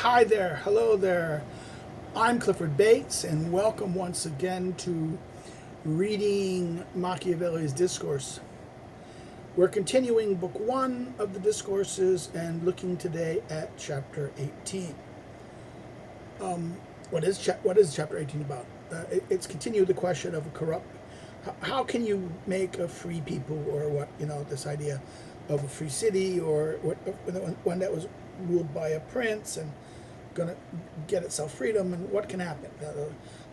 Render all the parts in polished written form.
Hi there, hello there. I'm Clifford Bates, and welcome once again to reading Machiavelli's Discourse. We're continuing Book 1 of the Discourses and looking today at Chapter 18. What is Chapter 18 about? It's continued the question of a corrupt. How can you make a free people, or what, this idea of a free city, or one that was ruled by a prince and going to get itself freedom, and what can happen?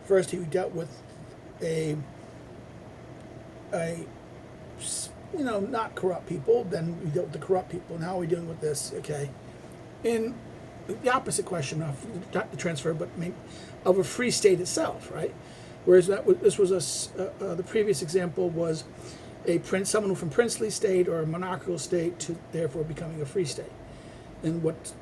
First, he dealt with a not corrupt people. Then we dealt with the corrupt people. Now we're dealing with this. Okay, in the opposite question of not the transfer, but of a free state itself, right? Whereas this was the previous example was a prince, someone from princely state or a monarchical state, to therefore becoming a free state, and what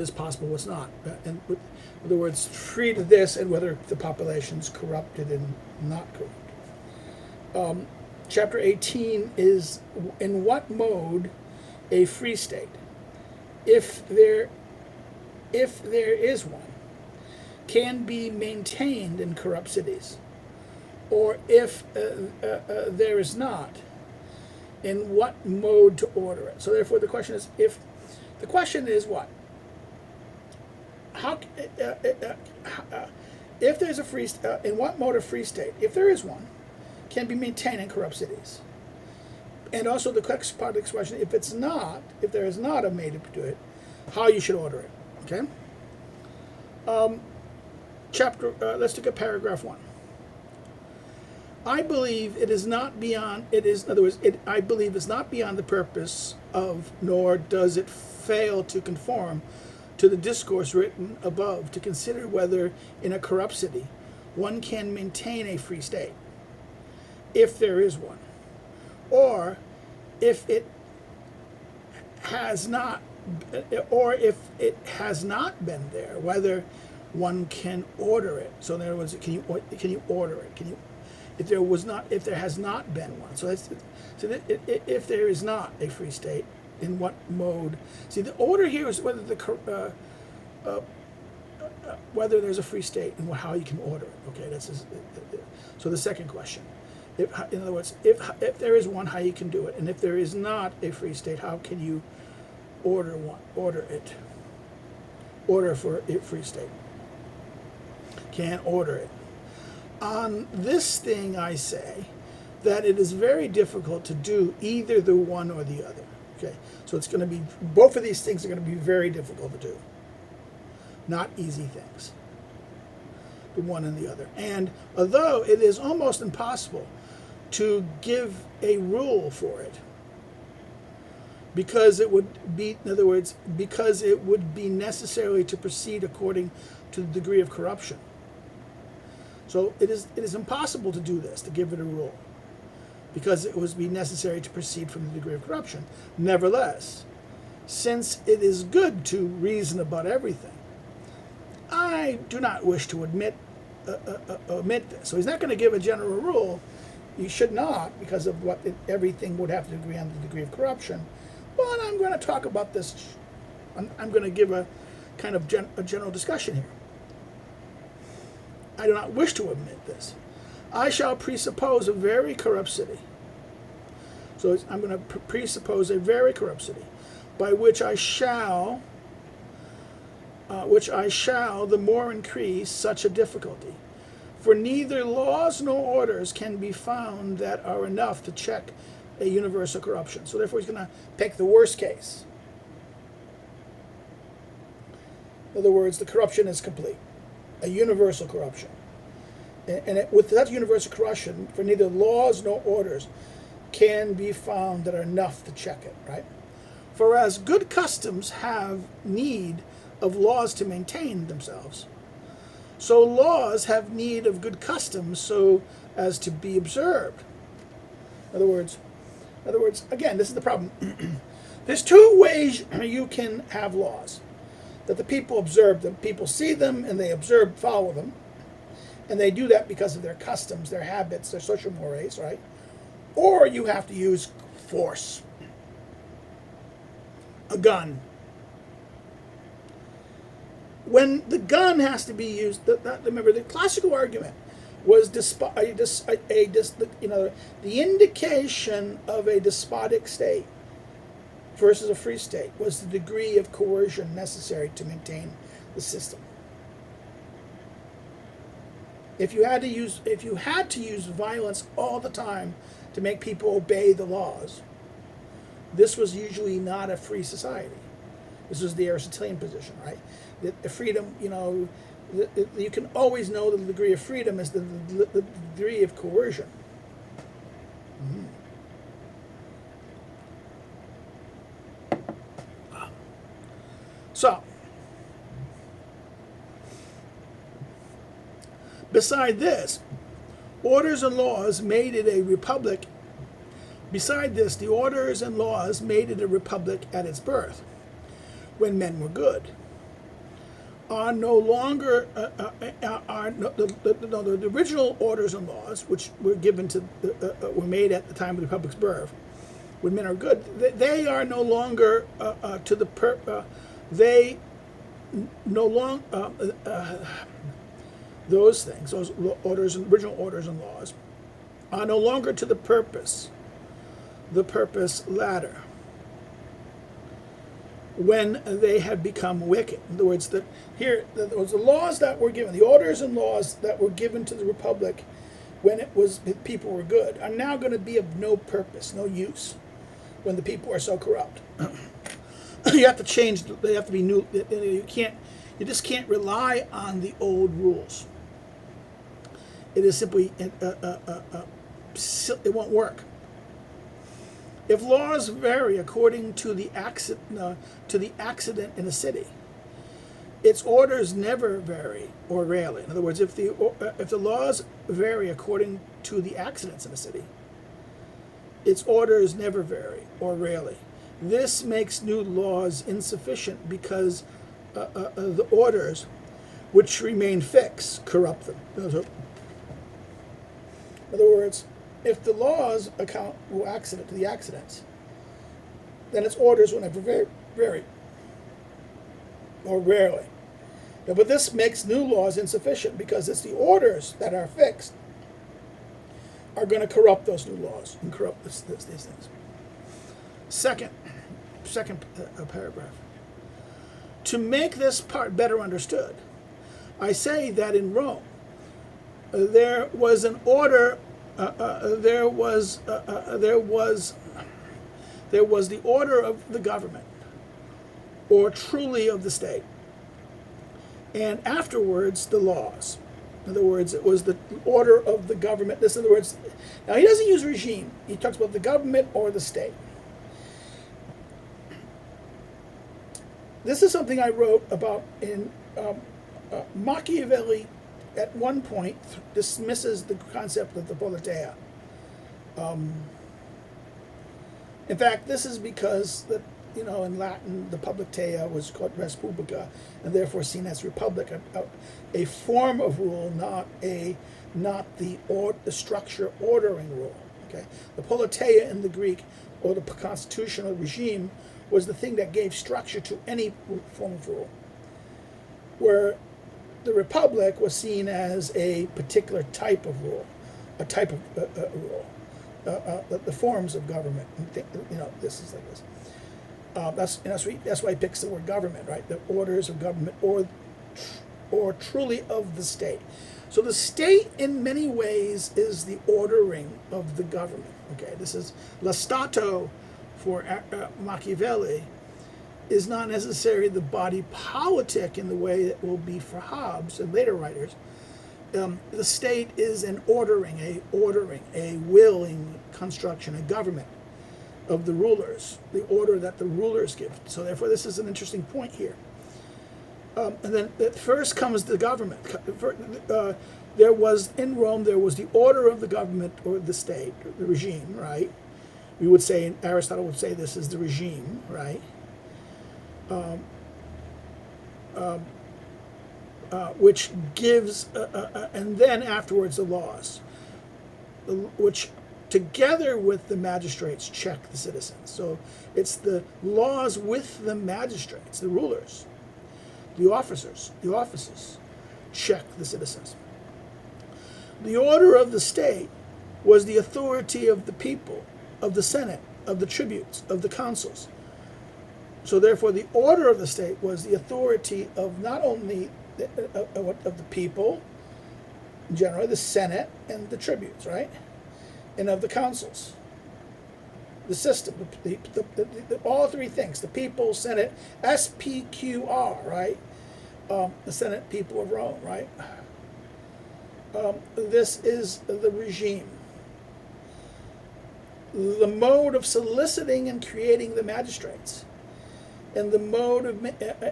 is possible, what's not, and in other words, free to this, and whether the population's corrupted and not corrupt. Chapter 18 is in what mode a free state, if there is one, can be maintained in corrupt cities, or if there is not, in what mode to order it. So therefore the question is what? How if there's a free in what mode of free state, if there is one, can be maintained in corrupt cities? And also the next part of the question, if there is not a mode to do it, how you should order it. Okay. Let's look at paragraph 1. I believe it's not beyond the purpose of, nor does it fail to conform to the discourse written above, to consider whether in a corrupt city one can maintain a free state, if there is one, or if it has not been there, whether one can order it. So in other words, can you order it? If there has not been one. If there is not a free state, in what mode? See, the order here is whether whether there's a free state and how you can order it. Okay, so the second question. In other words, if there is one, how you can do it, and if there is not a free state, how can you order for a free state? Can't order it. On this thing, I say that it is very difficult to do either the one or the other. Okay, so it's going to be, both of these things are going to be very difficult to do. Not easy things, the one and the other. And although it is almost impossible to give a rule for it, because it would be necessary to proceed according to the degree of corruption. So it is impossible to do this, to give it a rule, because it would be necessary to proceed from the degree of corruption. Nevertheless, since it is good to reason about everything, I do not wish to omit this. So he's not going to give a general rule. You should not, because of what everything would have to agree on the degree of corruption. But I'm going to talk about this. I'm going to give a kind of a general discussion here. I do not wish to omit this. I shall presuppose a very corrupt city. So I'm going to presuppose a very corrupt city, by which I shall the more increase such a difficulty. For neither laws nor orders can be found that are enough to check a universal corruption. So therefore he's going to pick the worst case. In other words, the corruption is complete. A universal corruption. And with that universal corruption, for neither laws nor orders can be found that are enough to check it, right? For as good customs have need of laws to maintain themselves, so laws have need of good customs so as to be observed. In other words, again, this is the problem. There's two ways you can have laws. That the people observe them, people see them, and they follow them. And they do that because of their customs, their habits, their social mores, right? Or you have to use force. A gun. when the gun has to be used, remember the classical argument was the indication of a despotic state versus a free state was the degree of coercion necessary to maintain the system. If you had to use violence all the time to make people obey the laws, this was usually not a free society. This was the Aristotelian position, right? The freedom, you can always know the degree of freedom is the degree of coercion. So, beside this, orders and laws made it a republic. Beside this, the orders and laws made it a republic at its birth, when men were good, are no longer the original orders and laws, which were given to were made at the time of the republic's birth, when men are good. They are no longer they no longer those things, those orders and original orders and laws, are no longer to the purpose latter, when they have become wicked. In other words, the laws that were given, the orders and laws that were given to the republic when people were good, are now going to be of no purpose, no use, when the people are so corrupt. You have to change. They have to be new. You just can't rely on the old rules. It is simply it won't work. If laws vary according to the accident in a city, its orders never vary, or rarely. In other words, if the laws vary according to the accidents in a city, its orders never vary, or rarely. This makes new laws insufficient because the orders, which remain fixed, corrupt them. In other words, if the laws account for the accidents, then its orders will never vary, or rarely. Now, but this makes new laws insufficient because it's the orders that are fixed are going to corrupt those new laws and corrupt these things. Second paragraph. To make this part better understood, I say that in Rome there was an order. There was the order of the government, or truly of the state, and afterwards the laws. In other words, it was the order of the government. In other words, now he doesn't use regime. He talks about the government or the state. This is something I wrote about in Machiavelli. At one point, dismisses the concept of the politeia. In fact, this is because in Latin the publictea was called res publica, and therefore seen as republic, a form of rule, not the structure ordering rule. Okay, the politeia in the Greek, or the constitutional regime, was the thing that gave structure to any form of rule, where the republic was seen as a particular type of rule, a type of rule, the forms of government. This is like this. That's why he picks the word government, right? The orders of government, or truly of the state. So the state, in many ways, is the ordering of the government. Okay, this is lo Stato for Machiavelli. Is not necessarily the body politic in the way it will be for Hobbes and later writers. The state is a willing construction, a government of the rulers, the order that the rulers give. So therefore, this is an interesting point here. And then first comes the government. There was, in Rome, there was the order of the government, or the state, the regime, right? We would say, Aristotle would say this is the regime, right? Which gives, and then afterwards the laws, which together with the magistrates check the citizens. So it's the laws with the magistrates, the rulers, the offices check the citizens. The order of the state was the authority of the people, of the Senate, of the tribunes, of the consuls. So therefore, the order of the state was the authority of not only of the people, generally the Senate and the tribunes, right? And of the consuls. The system, all three things, the people, Senate, SPQR, right? The Senate, people of Rome, right? This is the regime. The mode of soliciting and creating the magistrates. And the mode of,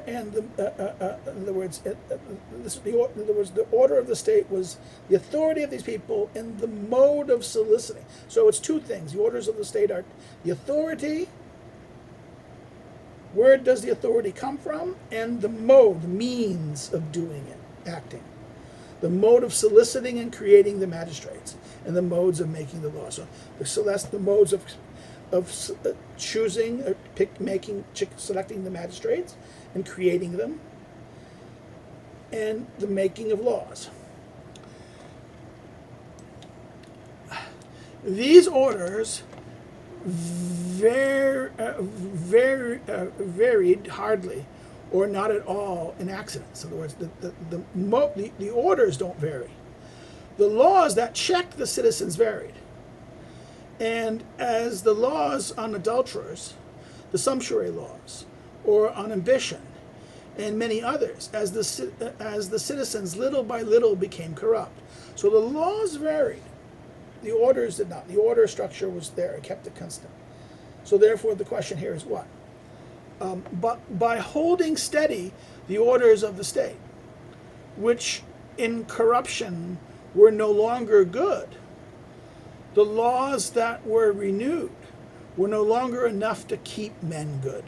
in other words, the order of the state was the authority of these people and the mode of soliciting. So it's two things. The orders of the state are the authority, where does the authority come from, and the mode, the means of doing it, acting. The mode of soliciting and creating the magistrates, and the modes of making the law. So that's the modes of choosing, selecting the magistrates and creating them, and the making of laws. These orders varied hardly or not at all in accidents. In other words, the orders don't vary. The laws that checked the citizens varied. And as the laws on adulterers, the sumptuary laws, or on ambition, and many others, as the citizens little by little became corrupt. So the laws varied. The orders did not. The order structure was there. It kept it constant. So therefore the question here is what? But by holding steady the orders of the state, which in corruption were no longer good, the laws that were renewed were no longer enough to keep men good.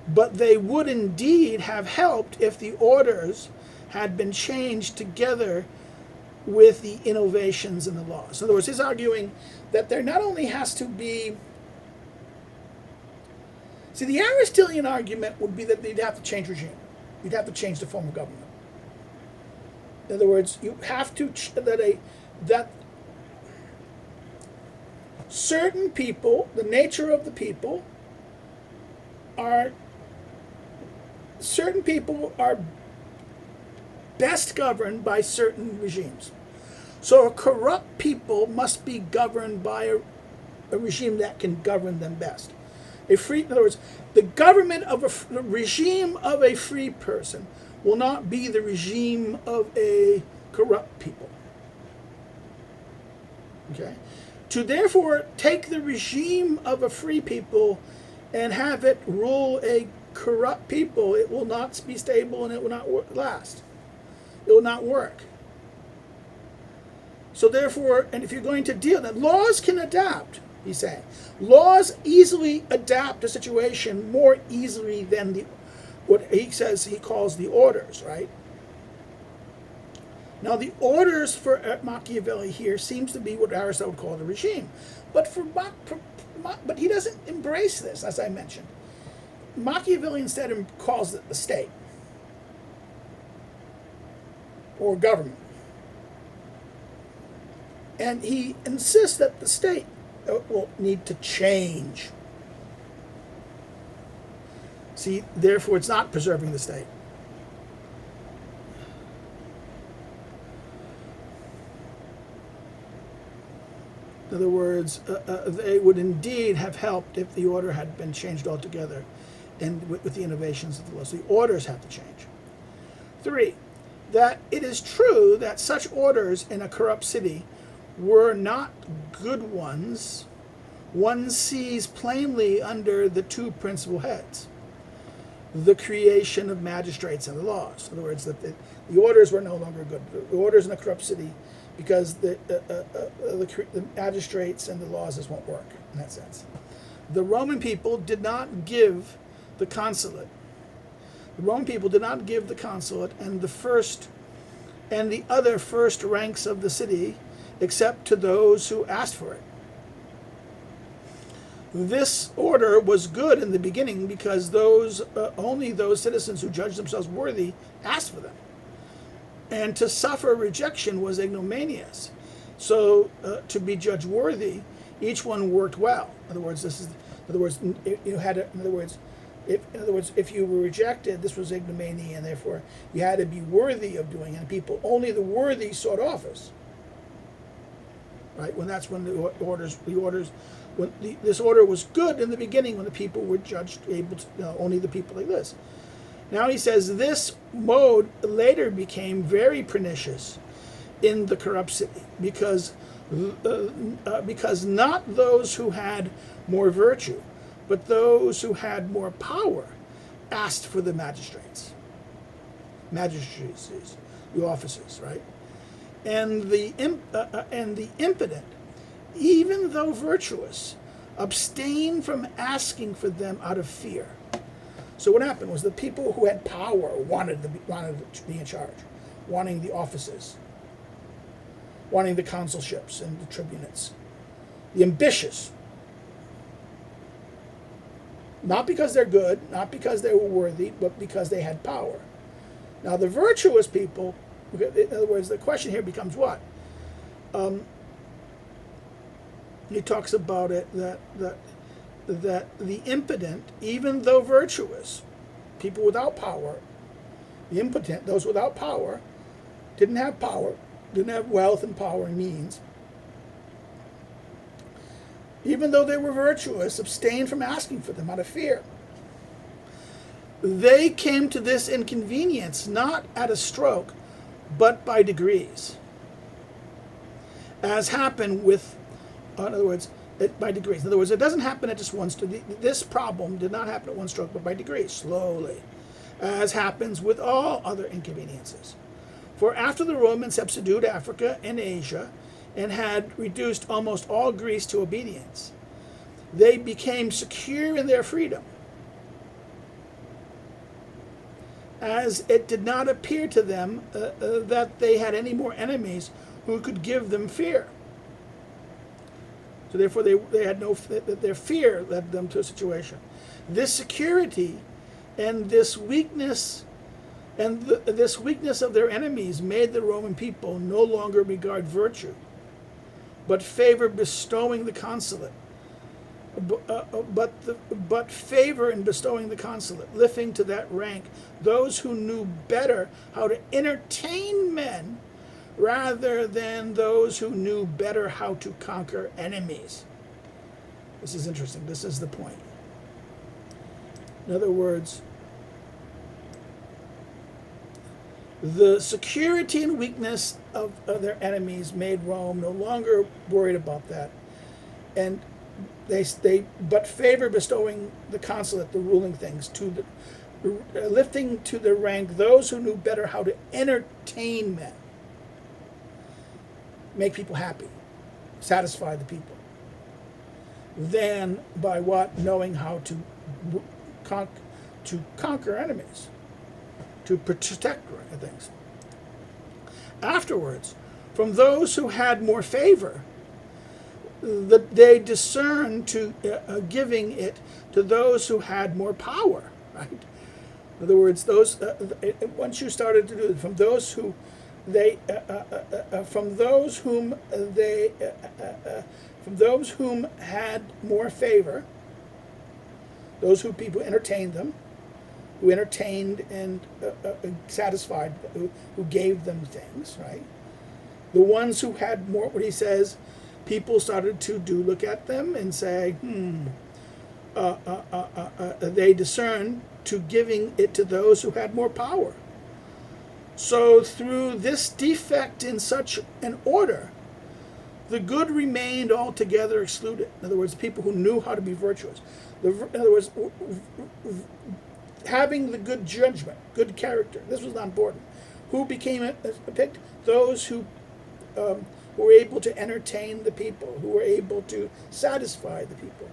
But they would indeed have helped if the orders had been changed together with the innovations in the laws. In other words, he's arguing that there not only has to be... See, the Aristotelian argument would be that they'd have to change regime. You'd have to change the form of government. In other words, you have to... that certain people, the nature of the people, are best governed by certain regimes. So a corrupt people must be governed by a regime that can govern them best. In other words, the government of the regime of a free person will not be the regime of a corrupt people. Okay? To therefore take the regime of a free people and have it rule a corrupt people, it will not be stable and it will not last. It will not work. So therefore, and if you're going to deal, that laws can adapt, he's saying. Laws easily adapt to situation more easily than what he says he calls the orders, right? Now the orders for Machiavelli here seems to be what Aristotle would call the regime. But but he doesn't embrace this, as I mentioned. Machiavelli instead calls it the state or government. And he insists that the state will need to change. See, therefore it's not preserving the state. In other words, they would indeed have helped if the order had been changed altogether and with the innovations of the law. So the orders have to change. 3, that it is true that such orders in a corrupt city were not good ones. One sees plainly under the two principal heads: the creation of magistrates and the laws. In other words, that the orders were no longer good. The orders in a corrupt city, because the magistrates and the laws just won't work in that sense. The Roman people did not give the consulate. The Roman people did not give the consulate and the other first ranks of the city except to those who asked for it. This order was good in the beginning because only those citizens who judged themselves worthy asked for them. And to suffer rejection was ignominious. So to be judged worthy, each one worked well. In other words, if you were rejected, this was ignominy, and therefore you had to be worthy of doing it. Only the worthy sought office. Right? This order was good in the beginning when the people were judged only the people like this. Now he says this mode later became very pernicious in the corrupt city because not those who had more virtue, but those who had more power asked for the magistracies, the offices, right? And the impotent, even though virtuous, abstained from asking for them out of fear. So what happened was the people who had power wanted to be in charge, wanting the offices, wanting the consulships and the tribunates. The ambitious, not because they're good, not because they were worthy, but because they had power. Now the virtuous people, in other words, the question here becomes what? He talks about it that the impotent, even though virtuous, people without power, the impotent, those without power, didn't have power, didn't have wealth and power and means, even though they were virtuous, abstained from asking for them out of fear. They came to this inconvenience not at a stroke, but by degrees. As happened with, in other words, by degrees. In other words, it doesn't happen at just one stroke. This problem did not happen at one stroke, but by degrees, slowly, as happens with all other inconveniences. For after the Romans had subdued Africa and Asia and had reduced almost all Greece to obedience, they became secure in their freedom, as it did not appear to them that they had any more enemies who could give them fear. So therefore, they had their fear led them to a situation. This security and this weakness this weakness of their enemies made the Roman people no longer regard virtue, but favor bestowing the consulate. But favor in bestowing the consulate, lifting to that rank those who knew better how to entertain men rather than those who knew better how to conquer enemies. This is interesting. This is the point. In other words, the security and weakness of their enemies made Rome no longer worried about that, and they but favor bestowing the consulate, the ruling things, to the lifting to the rank those who knew better how to entertain men, make people happy, satisfy the people, than by what? Knowing how to conquer enemies, to protect things. Afterwards, from those who had more favor, they discerned to giving it to those who had more power. Right? In other words, those once you started to do it, from those who whom had more favor, those who people entertained them, who entertained and satisfied, who gave them things, right? The ones who had more, what he says, people started to look at them and say, they discerned to giving it to those who had more power. So through this defect in such an order, the good remained altogether excluded. In other words, people who knew how to be virtuous. In other words, having the good judgment, good character. This was not important. Who became picked? Those who were able to entertain the people, who were able to satisfy the people.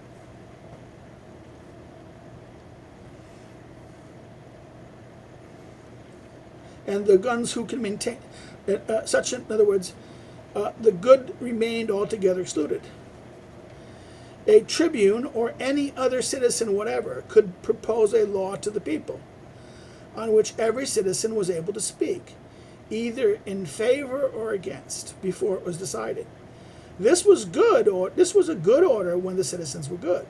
And the guns who can maintain in other words, the good remained altogether excluded. a tribune or any other citizen whatever could propose a law to the people, on which every citizen was able to speak, either in favor or against, before it was decided. This was good, or this was a good order when the citizens were good,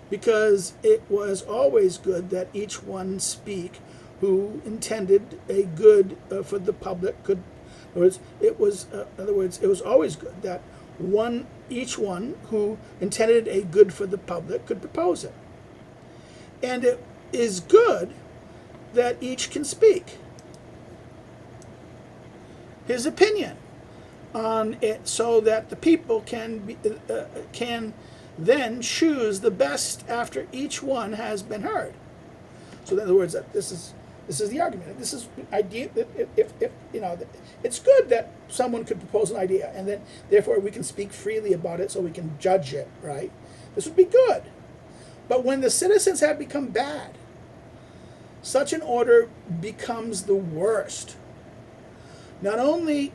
because it was always good that each one speak who intended a good for the public could. In other words, it was always good that each one who intended a good for the public could propose it, and it is good that each can speak his opinion on it, so that the people can then choose the best after each one has been heard. So in other words, this is the argument. This is idea. If it's good that someone could propose an idea, and then therefore we can speak freely about it, so we can judge it. Right? This would be good. But when the citizens have become bad, such an order becomes the worst. Not only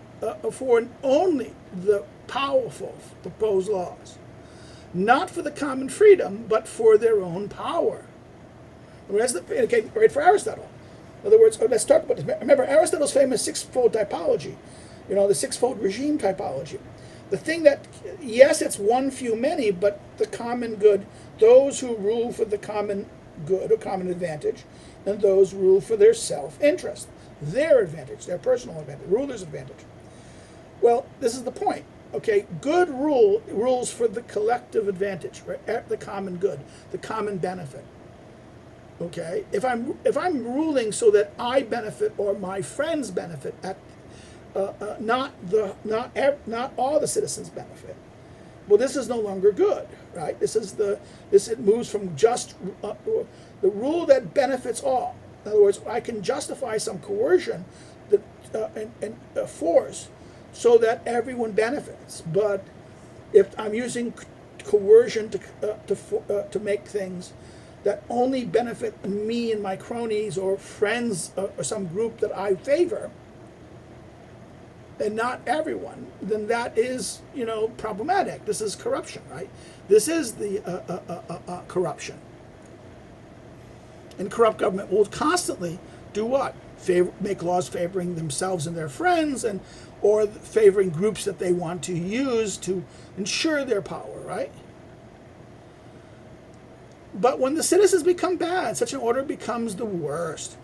for only the powerful propose laws, not for the common freedom, but for their own power. Right, for Aristotle. In other words, let's talk about this. Remember Aristotle's famous sixfold typology, the sixfold regime typology. The thing that, yes, it's one few many, but the common good, those who rule for the common good or common advantage, and those rule for their self-interest, their advantage, their personal advantage, ruler's advantage. Well, this is the point. Okay, good rules for the collective advantage, right? The common good, the common benefit. Okay, if I'm ruling so that I benefit or my friends benefit, not all the citizens benefit. Well, this is no longer good, right? It moves from just the rule that benefits all. In other words, I can justify some coercion and force so that everyone benefits. But if I'm using coercion to make things that only benefit me and my cronies or friends or some group that I favor, and not everyone, then that is, problematic. This is corruption, right? This is the corruption. And corrupt government will constantly do what? Make laws favoring themselves and their friends, or favoring groups that they want to use to ensure their power, right? But when the citizens become bad, such an order becomes the worst.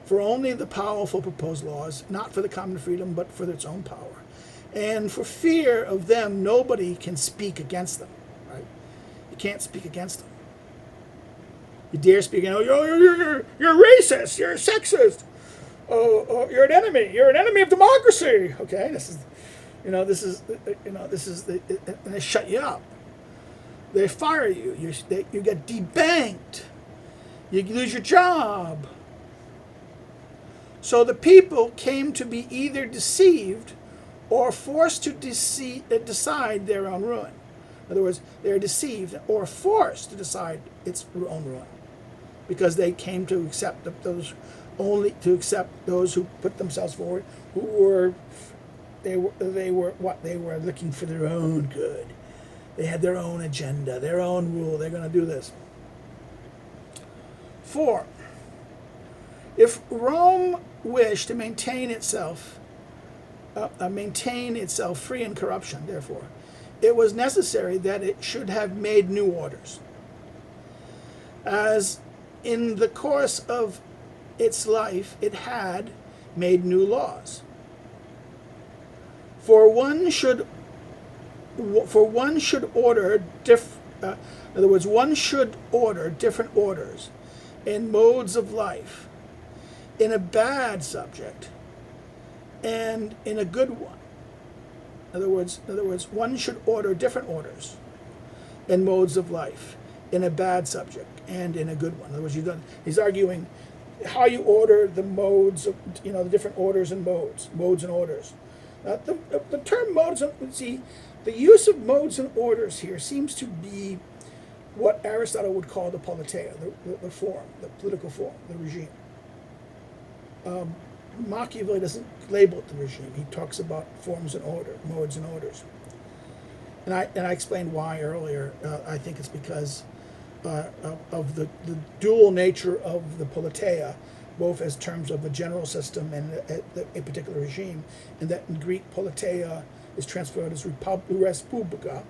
For only the powerful propose laws, not for the common freedom, but for its own power. And for fear of them, nobody can speak against them, right? You can't speak against them. You dare speak, you're racist, you're sexist, you're an enemy. You're an enemy of democracy. Okay, and they shut you up. They fire you. You get debanked. You lose your job. So the people came to be either deceived or forced to decide their own ruin. In other words, they're deceived or forced to decide its own ruin, because they came to accept those who put themselves forward, who were looking for their own good. They had their own agenda, their own rule. They're going to do this. 4. If Rome wished to maintain itself free in corruption, therefore, it was necessary that it should have made new orders. As in the course of its life, it had made new laws. For one should order one should order different orders and modes of life in a bad subject and in a good one. In other words, one should order different orders and modes of life in a bad subject and in a good one. In other words, he's arguing how you order the modes of, the different orders and modes and orders. The term modes, the use of modes and orders here seems to be what Aristotle would call the politeia, the form, the political form, the regime. Machiavelli doesn't label it the regime. He talks about forms and order, modes and orders. And I explained why earlier. I think it's because of the dual nature of the politeia, both as terms of a general system and a particular regime, and that in Greek politeia is transferred as respublica,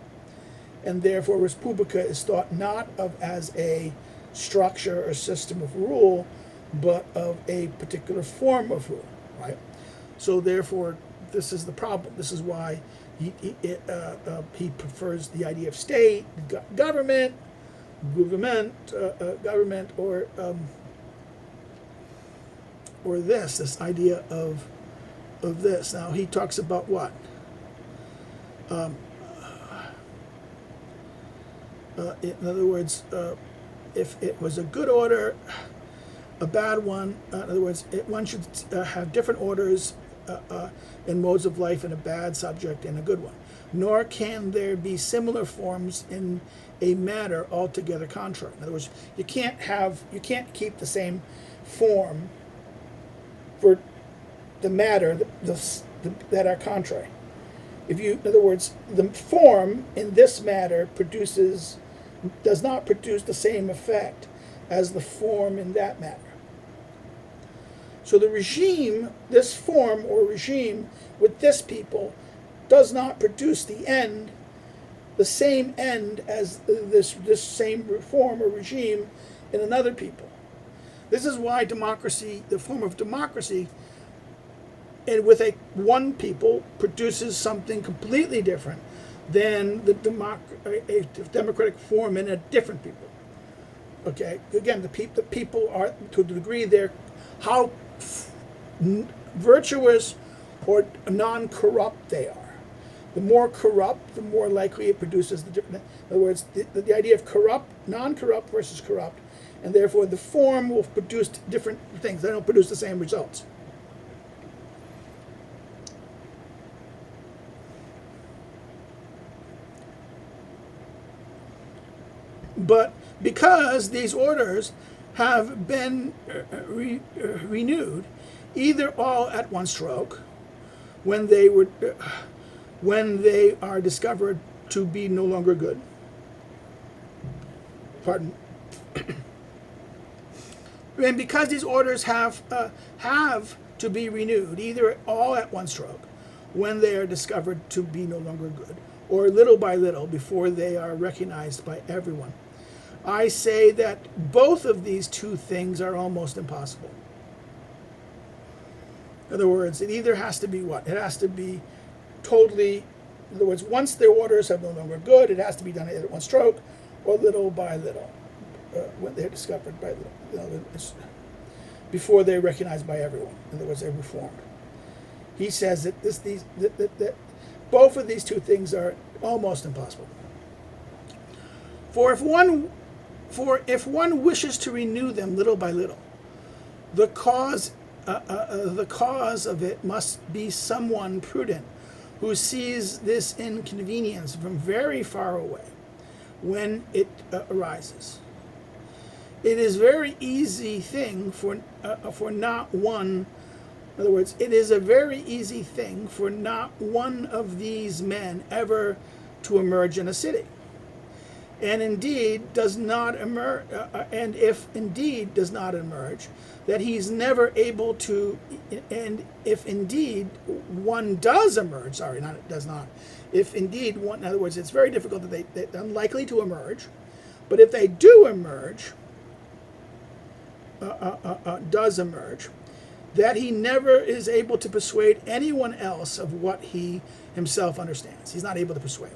and therefore respublica is thought not of as a structure or system of rule, but of a particular form of rule, right? So therefore, this is the problem. This is why he prefers the idea of state, government, or this idea of this. Now he talks about what? In other words, if it was a good order, a bad one. In other words, one should have different orders in modes of life in a bad subject and a good one. Nor can there be similar forms in a matter altogether contrary. In other words, you can't keep the same form for the matter that are contrary. In other words, the form in this matter does not produce the same effect as the form in that matter. So the regime, this form or regime with this people, does not produce the same end as this same form or regime in another people. This is why democracy, the form of democracy, and with one people produces something completely different than a democratic form in a different people. Okay, again, the people are, to the degree they're how virtuous or non-corrupt they are. The more corrupt, the more likely it produces the different. In other words, the idea of non-corrupt versus corrupt, and therefore the form will produce different things. They don't produce the same results. But because these orders have been renewed, either all at one stroke, when they are discovered to be no longer good. Pardon. And because these orders have to be renewed, either all at one stroke, when they are discovered to be no longer good, or little by little before they are recognized by everyone, I say that both of these two things are almost impossible. In other words, it either has to be what? It has to be totally, in other words, once their orders are no longer good, it has to be done at one stroke, or little by little, when they're discovered by little, before they're recognized by everyone. In other words, they're reformed. He says that that both of these two things are almost impossible. For if one wishes to renew them little by little, the cause of it must be someone prudent who sees this inconvenience from very far away when it arises. It is very easy thing for not one. In other words, it is a very easy thing for not one of these men ever to emerge in a city. And indeed does not emerge, and if indeed does not emerge, that he's never able to, and if indeed one does emerge, if indeed one, in other words, it's very difficult that they're unlikely to emerge, but if they do emerge, does emerge, that he never is able to persuade anyone else of what he himself understands. He's not able to persuade.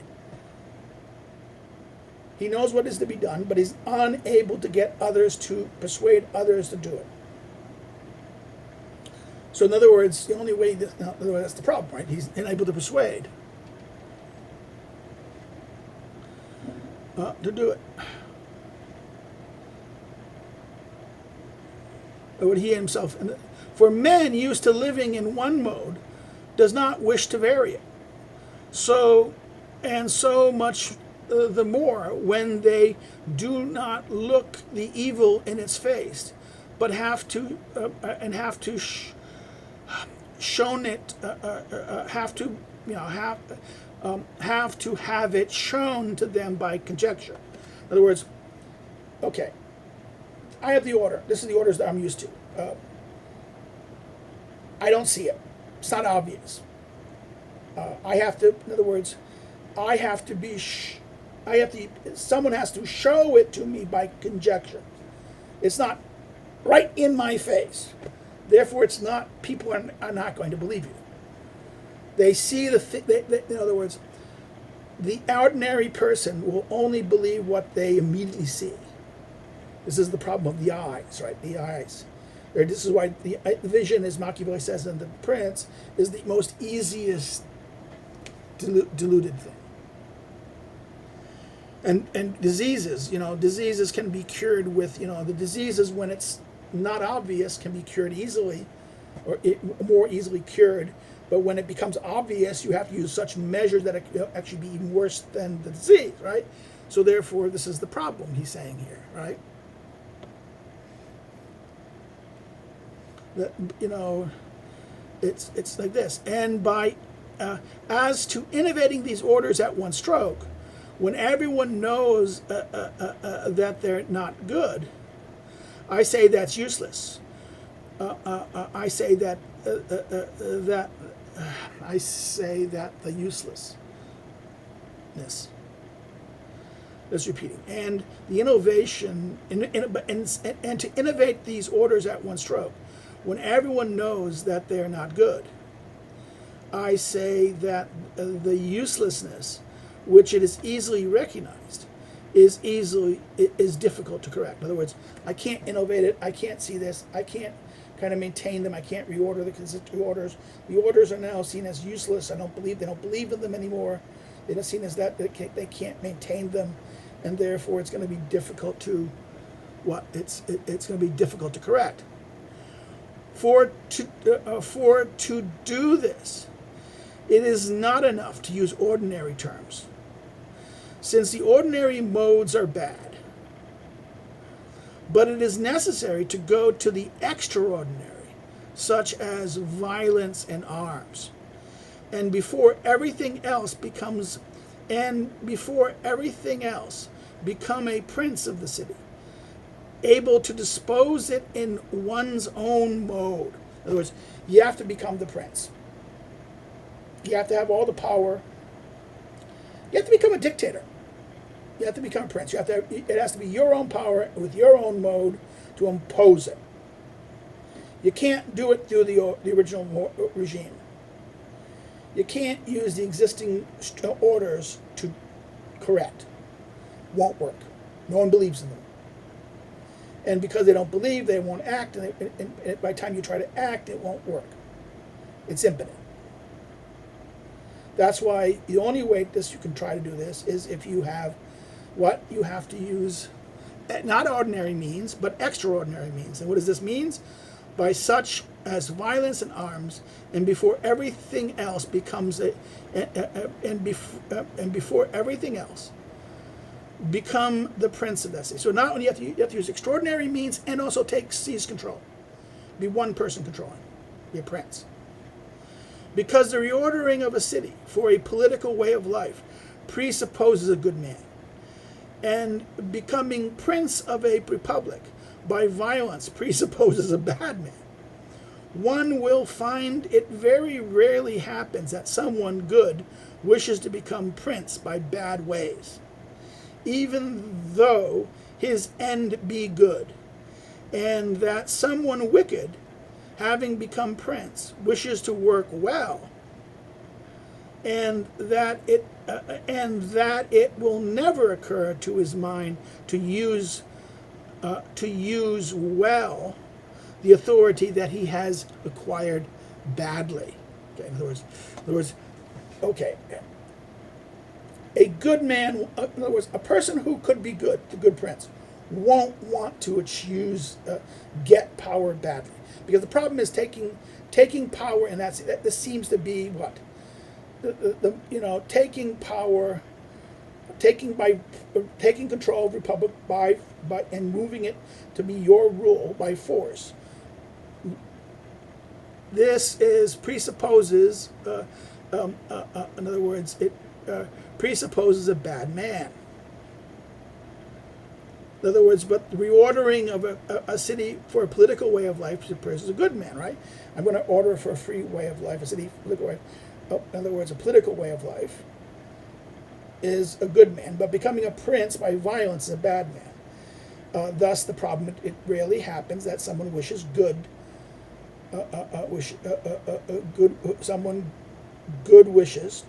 He knows what is to be done, but he's unable to get others to persuade others to do it. So in other words, the only way, that's the problem, right? He's unable to persuade to do it. Or what he himself, for men used to living in one mode does not wish to vary it. So much the more when they do not look the evil in its face, but have to shown it, have to have to have it shown to them by conjecture. In other words, okay, I have the order. This is the orders that I'm used to. I don't see it. It's not obvious. I have to, in other words, I have to be, someone has to show it to me by conjecture. It's not right in my face. Therefore, it's not, people are not going to believe you. They see in other words, the ordinary person will only believe what they immediately see. This is the problem of the eyes, right? The eyes. This is why the vision, as Machiavelli says in The Prince, is the most easiest deluded thing. And diseases, diseases can be cured with, the diseases when it's not obvious can be cured easily, or more easily cured. But when it becomes obvious, you have to use such measures that it actually be even worse than the disease, right? So therefore, this is the problem he's saying here, right? That, it's like this. And by as to innovating these orders at one stroke, when everyone knows that they're not good, I say that's useless. I say that the uselessness. That's repeating. And the innovation, and to innovate these orders at one stroke, when everyone knows that they're not good, I say that the uselessness, which it is easily recognized, is difficult to correct. In other words, I can't innovate it. I can't see this. I can't kind of maintain them. I can't reorder the orders. The orders are now seen as useless. They don't believe in them anymore. They're seen as that they can't maintain them, and therefore it's going to be difficult to it's going to be difficult to correct. For to do this, it is not enough to use ordinary terms, since the ordinary modes are bad. But it is necessary to go to the extraordinary, such as violence and arms, and before everything else become a prince of the city, able to dispose it in one's own mode. In other words, you have to become the prince. You have to have all the power. You have to become a dictator. You have to become a prince. It has to be your own power with your own mode to impose it. You can't do it through the original regime. You can't use the existing orders to correct. Won't work. No one believes in them. And because they don't believe, they won't act. And by the time you try to act, it won't work. It's impotent. That's why the only way you can try to do this is if you have you have to use, not ordinary means, but extraordinary means. And what does this mean? By such as violence and arms, and before everything else becomes before everything else, become the prince of that city. So not only you have to use extraordinary means and also seize control. Be one person controlling. Be a prince. Because the reordering of a city for a political way of life presupposes a good man. And becoming prince of a republic by violence presupposes a bad man. One will find it very rarely happens that someone good wishes to become prince by bad ways, even though his end be good, and that someone wicked, having become prince, wishes to work well, and that it will never occur to his mind to use well the authority that he has acquired badly. Okay, in other words, okay. A good man, in other words, a person who could be good, the good prince, won't want to get power badly, because the problem is taking power, and this seems to be what taking power, taking control of the republic by and moving it to be your rule by force. This presupposes, in other words, presupposes a bad man. In other words, but the reordering of a city for a political way of life presupposes a good man, right? I'm going to order for a free way of life, a city political way. In other words, a political way of life is a good man, but becoming a prince by violence is a bad man. Thus, the problem, it rarely happens that someone wishes good, someone good wishes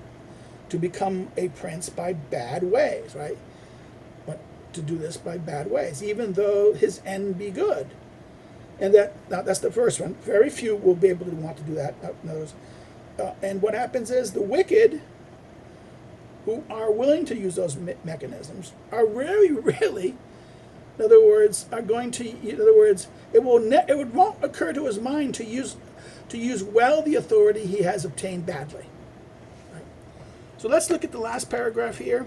to become a prince by bad ways, right? But to do this by bad ways, even though his end be good. And that's the first one. Very few will be able to want to do that. In other words, and what happens is the wicked who are willing to use those mechanisms are really, in other words, are going to, in other words, it won't occur to his mind to use well the authority he has obtained badly. Right? So let's look at the last paragraph here.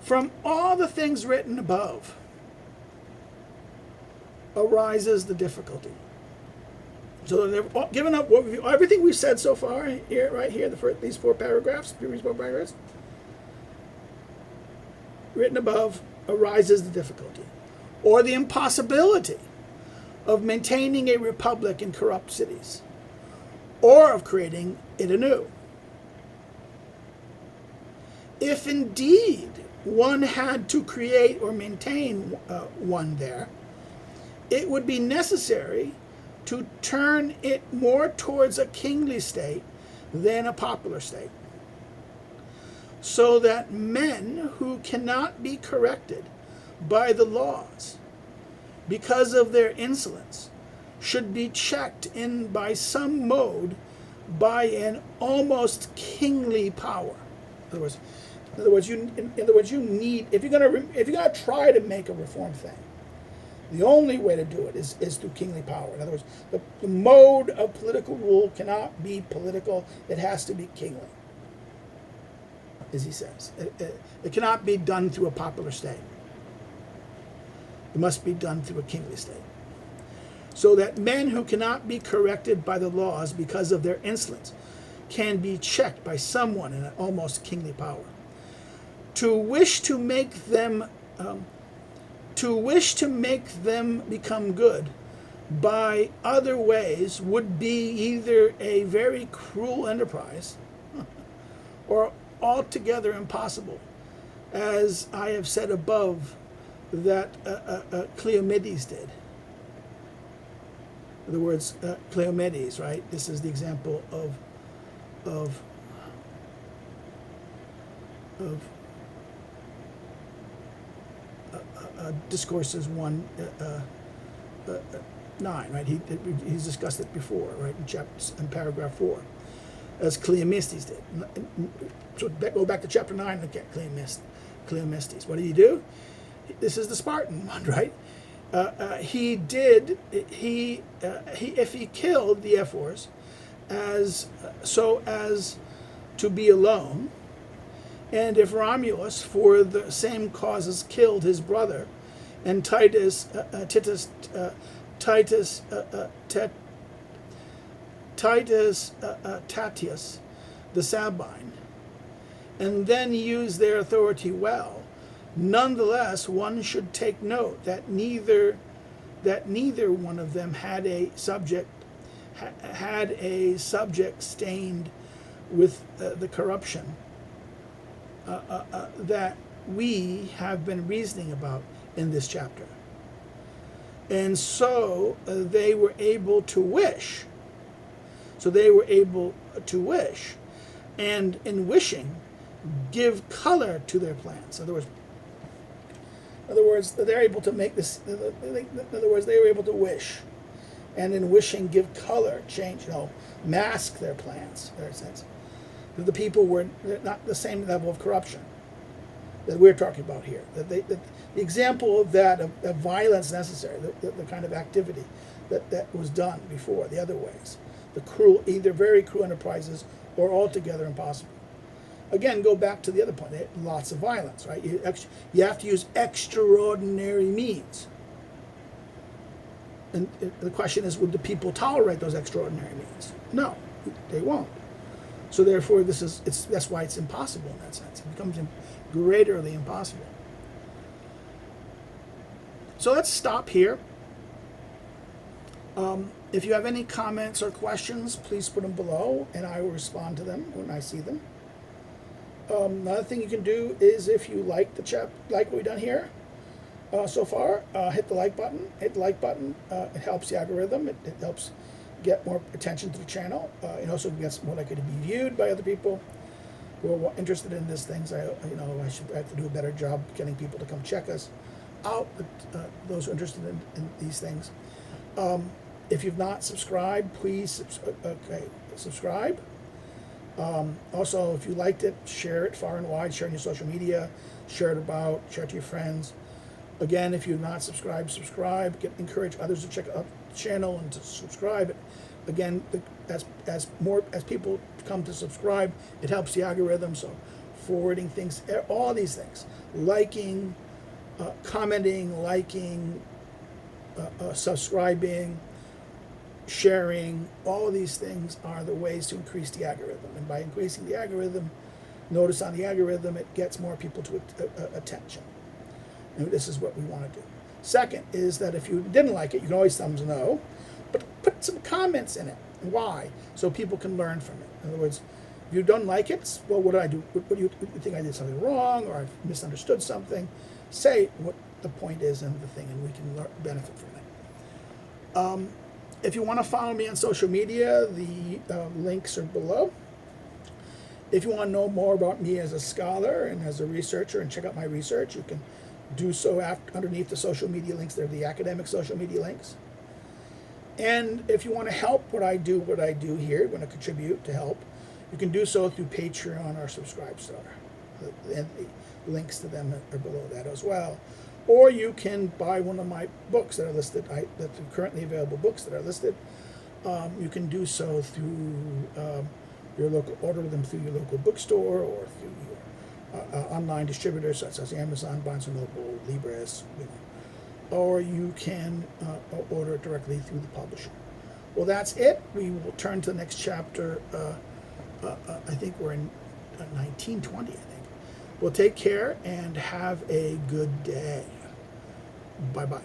From all the things written above arises the difficulty. So given up everything we've said so far here, right here, these previous four paragraphs, written above, arises the difficulty, or the impossibility of maintaining a republic in corrupt cities, or of creating it anew. If indeed one had to create or maintain one there, it would be necessary to turn it more towards a kingly state than a popular state, so that men who cannot be corrected by the laws because of their insolence should be checked in by some mode by an almost kingly power. In other words, you need, if you're gonna try to make a reform thing, the only way to do it is through kingly power. In other words, the mode of political rule cannot be political; it has to be kingly, as he says. It cannot be done through a popular state. It must be done through a kingly state. So that men who cannot be corrected by the laws because of their insolence can be checked by someone in an almost kingly power. To wish to make them become good by other ways would be either a very cruel enterprise or altogether impossible, as I have said above that Cleomedes did. In other words, Cleomedes, right? This is the example of Discourses 1, 9, right? He's discussed it before, right? In paragraph 4, as Cleomenes did. So go back to chapter 9 and look at Cleomenes. What did he do? This is the Spartan one, right? If he killed the ephors so as to be alone, and if Romulus, for the same causes, killed his brother, and Titus Tatius, the Sabine, and then used their authority well, nonetheless, one should take note that neither one of them had a subject stained with the corruption that we have been reasoning about in this chapter. And so they were able to wish. And in wishing, give color to their plans. In other words, they're able to make this. In other words, they were able to wish, and in wishing, give color, change, mask their plans. In a sense, that the people were not the same level of corruption that we're talking about here. That the example of that of violence necessary, the kind of activity that was done before, the other ways, the cruel, either very cruel enterprises or altogether impossible. Again, go back to the other point. Lots of violence, right? You have to use extraordinary means. And the question is, would the people tolerate those extraordinary means? No, they won't. So therefore, that's why it's impossible in that sense. It becomes greaterly impossible. So let's stop here. If you have any comments or questions, please put them below, and I will respond to them when I see them. Another thing you can do is, if you like what we've done here so far, hit the like button. Hit the like button. It helps the algorithm. It helps get more attention to the channel. It also gets more likely to be viewed by other people who are interested in these things. I have to do a better job getting people to come check us out. But those who are interested in these things. If you've not subscribed, please subscribe. Also, if you liked it, share it far and wide. Share it on your social media. Share it to your friends. Again, if you've not subscribed, subscribe. Encourage others to check out the channel and to subscribe. Again, as people come to subscribe, it helps the algorithm. So, forwarding things, all these things, liking, commenting, subscribing, sharing, all of these things are the ways to increase the algorithm. And by increasing the algorithm, notice on the algorithm, it gets more people to attention. And this is what we want to do. Second is that if you didn't like it, you can always thumbs no, but put some comments in it. Why? So people can learn from it. In other words, if you don't like it, well, what did I do? What do you think I did something wrong, or I've misunderstood something? Say what the point is in the thing, and we can benefit from it. If you want to follow me on social media, the links are below. If you want to know more about me as a scholar and as a researcher and check out my research, you can do so underneath the social media links. They're the academic social media links. And if you want to help what I do here, want to contribute to help, you can do so through Patreon or Subscribestar. And the links to them are below that as well. Or you can buy one of my books that are listed, the currently available books that are listed. You can do so through your local, order them through your local bookstore or through your online distributors such as Amazon, Barnes & Noble, Libris, or you can order it directly through the publisher. Well, that's it. We will turn to the next chapter. I think we're in 1920, I think. Well, take care and have a good day. Bye-bye.